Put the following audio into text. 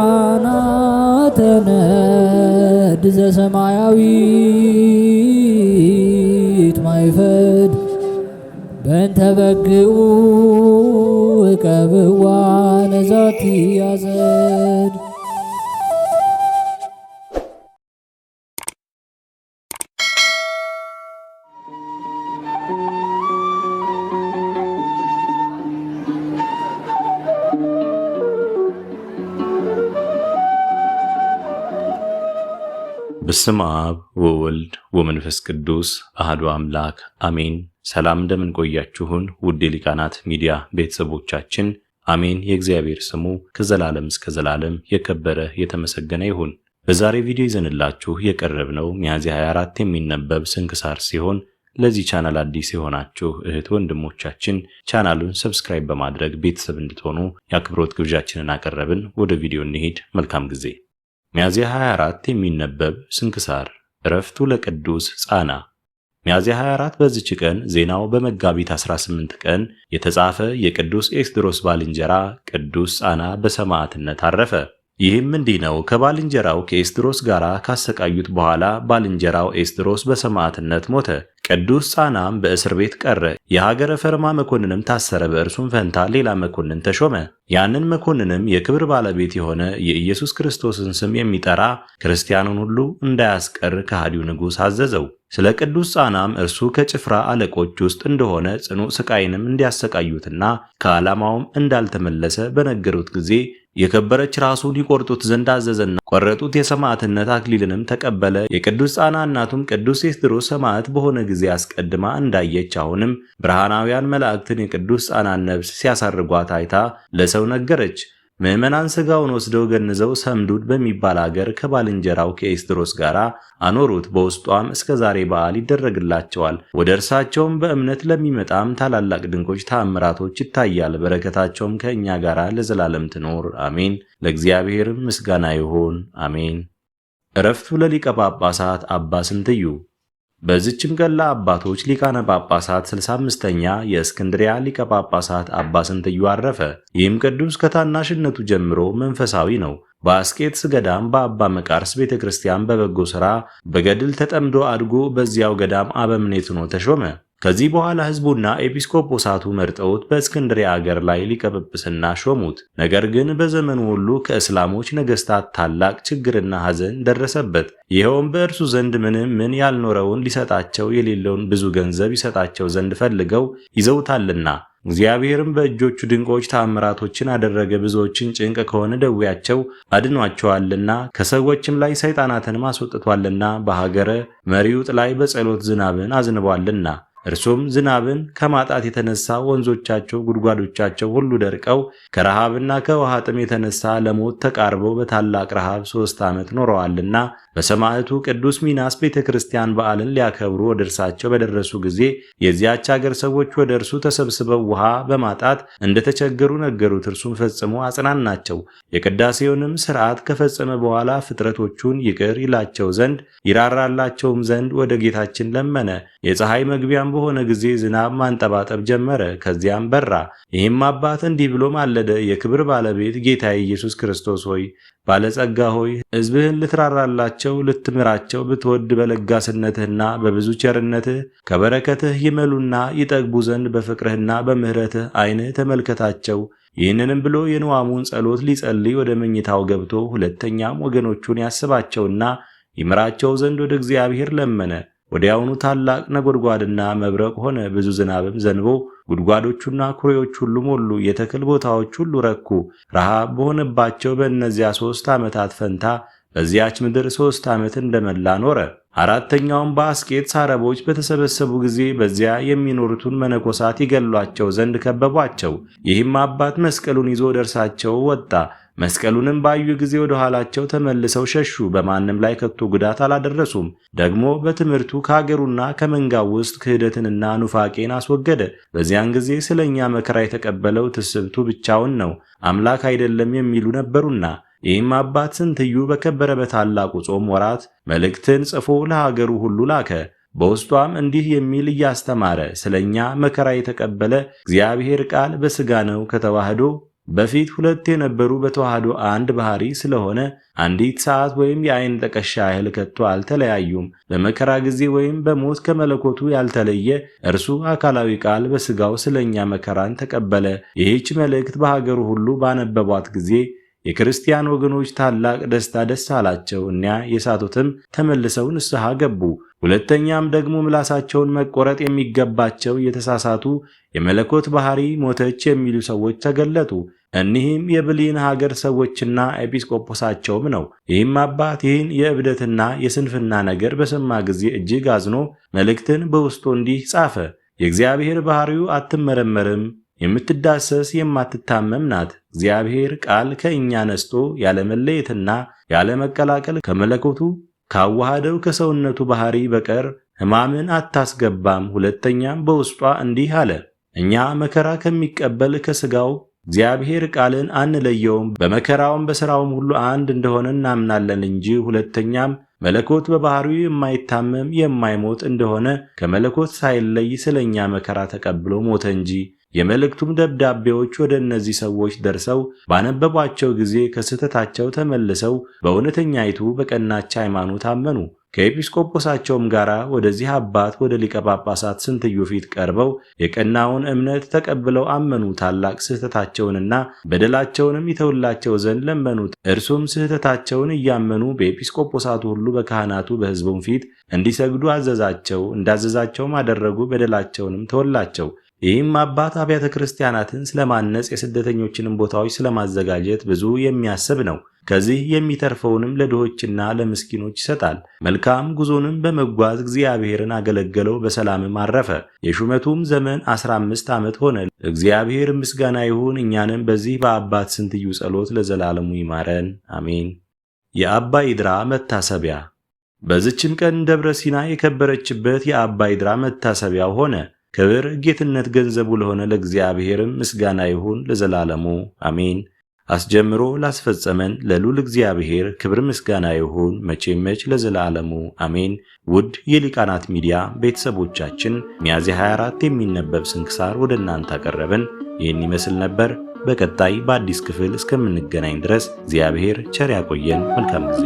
ሊቃናተ ነድ ዘሰማያዊት ማይፈድ በእንተ በግዑ እቀብዋ ነዛቲ ያዘድ። በስመ አብ ወወልድ ወመንፈስ ቅዱስ አሐዱ አምላክ አሜን። ሰላም እንደምን ቆያችሁን? ውድ የሊቃናት ሚዲያ ቤተሰቦቻችን አሜን። የእግዚአብሔር ስሙ ከዘላለም እስከ ዘላለም የከበረ የተመሰገነ ይሁን። በዛሬ ቪዲዮ ይዘንላችሁ የቀረብነው ሚያዝያ 24 የሚነበብ ስንክሳር ሲሆን ለዚህ ቻናል አዲስ የሆናችሁ እህት ወንድሞቻችን ቻናሉን ሰብስክራይብ በማድረግ ቤተሰብ እንድትሆኑ የአክብሮት ግብዣችንን አቀረብን። ወደ ቪዲዮ እንሂድ። መልካም ጊዜ። ሚያዝያ 24 የሚነበብ ስንክሳር። ዕረፍቱ ለቅዱስ ጻና። ሚያዝያ 24 በዚች ቀን ዜናው በመጋቢት 18 ቀን የተጻፈ የቅዱስ ኤስድሮስ ባልንጀራ ቅዱስ ጻና በሰማዕትነት አረፈ። ይህም እንዲህ ነው። ከባልንጀራው ከኤስድሮስ ጋር ካሰቃዩት በኋላ ባልንጀራው ኤስድሮስ በሰማዕትነት ሞተ። ቅዱስ ጻናም በእስር ቤት ቀረ። የሀገረ ፈርማ መኮንንም ታሰረ። በእርሱም ፈንታ ሌላ መኮንን ተሾመ። ያንን መኮንንም የክብር ባለቤት የሆነ የኢየሱስ ክርስቶስን ስም የሚጠራ ክርስቲያኑን ሁሉ እንዳያስቀር ከሃዲው ንጉሥ አዘዘው። ስለ ቅዱስ ጻናም እርሱ ከጭፍራ አለቆች ውስጥ እንደሆነ ጽኑ ስቃይንም እንዲያሰቃዩትና ከዓላማውም እንዳልተመለሰ በነገሩት ጊዜ የከበረች ራሱን ይቆርጡት ዘንድ አዘዘና ቆረጡት። የሰማዕትነት አክሊልንም ተቀበለ። የቅዱስ ጻና እናቱም ቅዱስ ኤስድሮስ ሰማዕት በሆነ ጊዜ አስቀድማ እንዳየች አሁንም ብርሃናውያን መላእክትን የቅዱስ ጻናን ነፍስ ሲያሳርጓት አይታ ለሰው ነገረች። ምዕመናን ሥጋውን ወስደው ገንዘው ሰምዱድ በሚባል አገር ከባልንጀራው ከኤስድሮስ ጋር አኖሩት። በውስጧም እስከ ዛሬ በዓል ይደረግላቸዋል። ወደ እርሳቸውም በእምነት ለሚመጣም ታላላቅ ድንቆች ተአምራቶች ይታያል። በረከታቸውም ከእኛ ጋር ለዘላለም ትኖር አሜን። ለእግዚአብሔርም ምስጋና ይሁን አሜን። ዕረፍቱ ለሊቀ ጳጳሳት አባ ስንትዩ። በዚችም ቀን ለአባቶች ሊቃነ ጳጳሳት 65ኛ የእስክንድሪያ ሊቀ ጳጳሳት አባ ስንትዩ አረፈ። ይህም ቅዱስ ከታናሽነቱ ጀምሮ መንፈሳዊ ነው። በአስቄጥስ ገዳም በአባ መቃርስ ቤተክርስቲያን በበጎ ሥራ በገድል ተጠምዶ አድጎ በዚያው ገዳም አበምኔት ሆኖ ተሾመ። ከዚህ በኋላ ሕዝቡና ኤጲስቆጶሳቱ መርጠውት በእስክንድሪያ አገር ላይ ሊቀ ጵጵስና ሾሙት። ነገር ግን በዘመኑ ሁሉ ከእስላሞች ነገሥታት ታላቅ ችግርና ሐዘን ደረሰበት። ይኸውም በእርሱ ዘንድ ምንም ምን ያልኖረውን ሊሰጣቸው የሌለውን ብዙ ገንዘብ ይሰጣቸው ዘንድ ፈልገው ይዘውታልና። እግዚአብሔርም በእጆቹ ድንቆች ተአምራቶችን አደረገ። ብዙዎችን ጭንቅ ከሆነ ደዌያቸው አድኗቸዋልና ከሰዎችም ላይ ሰይጣናትን አስወጥቷልና በሀገረ መሪውጥ ላይ በጸሎት ዝናብን አዝንቧልና። እርሱም ዝናብን ከማጣት የተነሳ ወንዞቻቸው ጉድጓዶቻቸው ሁሉ ደርቀው ከረሃብና ከውሃ ጥም የተነሳ ለሞት ተቃርበው በታላቅ ረሃብ 3 ዓመት ኖረዋልና በሰማዕቱ ቅዱስ ሚናስ ቤተክርስቲያን በዓልን ሊያከብሩ ወደ እርሳቸው በደረሱ ጊዜ የዚያች አገር ሰዎች ወደ እርሱ ተሰብስበው ውሃ በማጣት እንደተቸገሩ ነገሩት። እርሱም ፈጽሞ አጽናናቸው። የቅዳሴውንም ሥርዓት ከፈጸመ በኋላ ፍጥረቶቹን ይቅር ይላቸው ዘንድ ይራራላቸውም ዘንድ ወደ ጌታችን ለመነ። የፀሐይ መግቢያም በሆነ ጊዜ ዝናብ ማንጠባጠብ ጀመረ። ከዚያም በራ። ይህም አባት እንዲህ ብሎ ማለደ። የክብር ባለቤት ጌታ ኢየሱስ ክርስቶስ ሆይ፣ ባለጸጋ ሆይ፣ ሕዝብህን ልትራራላቸው ልትምራቸው ብትወድ በለጋስነትህና በብዙ ቸርነትህ ከበረከትህ ይመሉና ይጠግቡ ዘንድ በፍቅርህና በምሕረትህ ዓይንህ ተመልከታቸው። ይህንንም ብሎ የንዋሙን ጸሎት ሊጸልይ ወደ መኝታው ገብቶ ሁለተኛም ወገኖቹን ያስባቸውና ይምራቸው ዘንድ ወደ እግዚአብሔር ለመነ። ወዲያውኑ ታላቅ ነጎድጓድና መብረቅ ሆነ። ብዙ ዝናብም ዘንቦ ጉድጓዶቹና ኩሬዎች ሁሉ ሞሉ። የተክል ቦታዎች ሁሉ ረኩ። ረሃብ በሆነባቸው በእነዚያ 3 ዓመታት ፈንታ በዚያች ምድር 3 ዓመት እንደመላ ኖረ። አራተኛውም በአስቄጥስ አረቦች በተሰበሰቡ ጊዜ በዚያ የሚኖሩትን መነኮሳት ይገሏቸው ዘንድ ከበቧቸው። ይህም አባት መስቀሉን ይዞ ወደ እርሳቸው ወጣ። መስቀሉንም ባዩ ጊዜ ወደ ኋላቸው ተመልሰው ሸሹ። በማንም ላይ ከቶ ጉዳት አላደረሱም። ደግሞ በትምህርቱ ከአገሩና ከመንጋው ውስጥ ክህደትንና ኑፋቄን አስወገደ። በዚያን ጊዜ ስለኛ መከራ የተቀበለው ትስብቱ ብቻውን ነው፣ አምላክ አይደለም የሚሉ ነበሩና። ይህም አባት ስንትዩ በከበረ በታላቁ ጾም ወራት መልእክትን ጽፎ ለሀገሩ ሁሉ ላከ። በውስጧም እንዲህ የሚል እያስተማረ ስለኛ መከራ የተቀበለ እግዚአብሔር ቃል በሥጋ ነው ከተዋህዶ በፊት ሁለት የነበሩ በተዋህዶ አንድ ባህሪ ስለሆነ አንዲት ሰዓት ወይም የዓይን ጠቀሻ ያህል ከቶ አልተለያዩም። በመከራ ጊዜ ወይም በሞት ከመለኮቱ ያልተለየ እርሱ አካላዊ ቃል በሥጋው ስለኛ መከራን ተቀበለ። ይህች መልእክት በሀገሩ ሁሉ ባነበቧት ጊዜ የክርስቲያን ወገኖች ታላቅ ደስታ ደስ አላቸው። እኒያ የሳቱትም ተመልሰው ንስሐ ገቡ። ሁለተኛም ደግሞ ምላሳቸውን መቆረጥ የሚገባቸው የተሳሳቱ የመለኮት ባህሪ ሞተች የሚሉ ሰዎች ተገለጡ። እኒህም የብሊን ሀገር ሰዎችና ኤጲስቆጶሳቸውም ነው። ይህም አባት ይህን የእብደትና የስንፍና ነገር በሰማ ጊዜ እጅግ አዝኖ መልእክትን በውስጡ እንዲህ ጻፈ። የእግዚአብሔር ባህሪው አትመረመርም፣ የምትዳሰስ የማትታመም ናት። እግዚአብሔር ቃል ከእኛ ነስቶ ያለመለየትና ያለመቀላቀል ከመለኮቱ ካዋሃደው ከሰውነቱ ባህሪ በቀር ሕማምን አታስገባም። ሁለተኛም በውስጧ እንዲህ አለ፣ እኛ መከራ ከሚቀበል ከሥጋው እግዚአብሔር ቃልን አንለየውም፣ በመከራውም በሥራውም ሁሉ አንድ እንደሆነ እናምናለን እንጂ። ሁለተኛም መለኮት በባህሪው የማይታመም የማይሞት እንደሆነ ከመለኮት ሳይለይ ስለኛ መከራ ተቀብሎ ሞተ እንጂ። የመልእክቱም ደብዳቤዎች ወደ እነዚህ ሰዎች ደርሰው ባነበቧቸው ጊዜ ከስህተታቸው ተመልሰው በእውነተኛይቱ በቀናች ሃይማኖት አመኑ። ከኤጲስቆጶሳቸውም ጋር ወደዚህ አባት ወደ ሊቀ ጳጳሳት ስንትዩ ፊት ቀርበው የቀናውን እምነት ተቀብለው አመኑ። ታላቅ ስህተታቸውንና በደላቸውንም ይተውላቸው ዘንድ ለመኑት። እርሱም ስህተታቸውን እያመኑ በኤጲስቆጶሳቱ ሁሉ በካህናቱ በሕዝቡም ፊት እንዲሰግዱ አዘዛቸው። እንዳዘዛቸውም አደረጉ። በደላቸውንም ተወላቸው። ይህም አባት አብያተ ክርስቲያናትን ስለማነጽ የስደተኞችንም ቦታዎች ስለማዘጋጀት ብዙ የሚያስብ ነው። ከዚህ የሚተርፈውንም ለድሆችና ለምስኪኖች ይሰጣል። መልካም ጉዞንም በመጓዝ እግዚአብሔርን አገለገለው፣ በሰላምም አረፈ። የሹመቱም ዘመን 15 ዓመት ሆነ። እግዚአብሔር ምስጋና ይሁን። እኛንም በዚህ በአባት ስንትዩ ጸሎት ለዘላለሙ ይማረን፣ አሜን። የአባ ይድራ መታሰቢያ። በዚችም ቀን ደብረ ሲና የከበረችበት የአባ ይድራ መታሰቢያው ሆነ። ክብር ጌትነት ገንዘቡ ለሆነ ለእግዚአብሔርም ምስጋና ይሁን ለዘላለሙ አሜን። አስጀምሮ ላስፈጸመን ለልዑል እግዚአብሔር ክብር ምስጋና ይሁን መቼም መች ለዘላለሙ አሜን። ውድ የሊቃናት ሚዲያ ቤተሰቦቻችን ሚያዝያ 24 የሚነበብ ስንክሳር ወደ እናንተ አቀረብን። ይህን ይመስል ነበር። በቀጣይ በአዲስ ክፍል እስከምንገናኝ ድረስ እግዚአብሔር ቸር ያቆየን። መልካም ጊዜ